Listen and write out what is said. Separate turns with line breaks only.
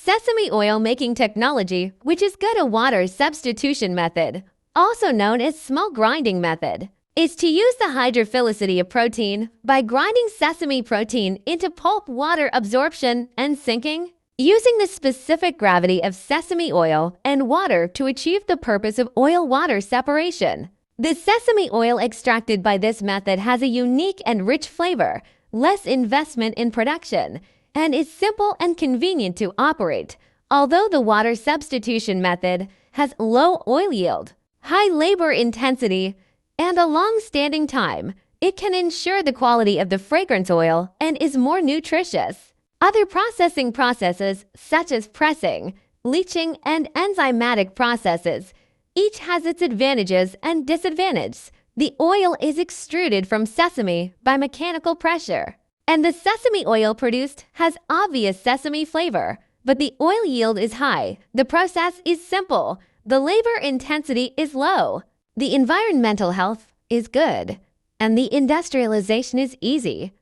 sesame oil making technology, which is good a water substitution method, also known as small grinding method, is to use the hydrophilicity of protein by grinding sesame protein into pulp water absorption and sinking, using the specific gravity of sesame oil and water to achieve the purpose of oil-water separation. The sesame oil extracted by this method has a unique and rich flavor, less investment in production, and is simple and convenient to operate. Although the water substitution method has low oil yield, high labor intensity, and a long-standing time, it can ensure the quality of the fragrance oil and is more nutritious. Other processing processes, such as pressing, leaching, and enzymatic processes, each has its advantages and disadvantages. The oil is extruded from sesame by mechanical pressure, and the sesame oil produced has obvious sesame flavor, but the oil yield is high, the process is simple, the labor intensity is low, the environmental health is good, and the industrialization is easy.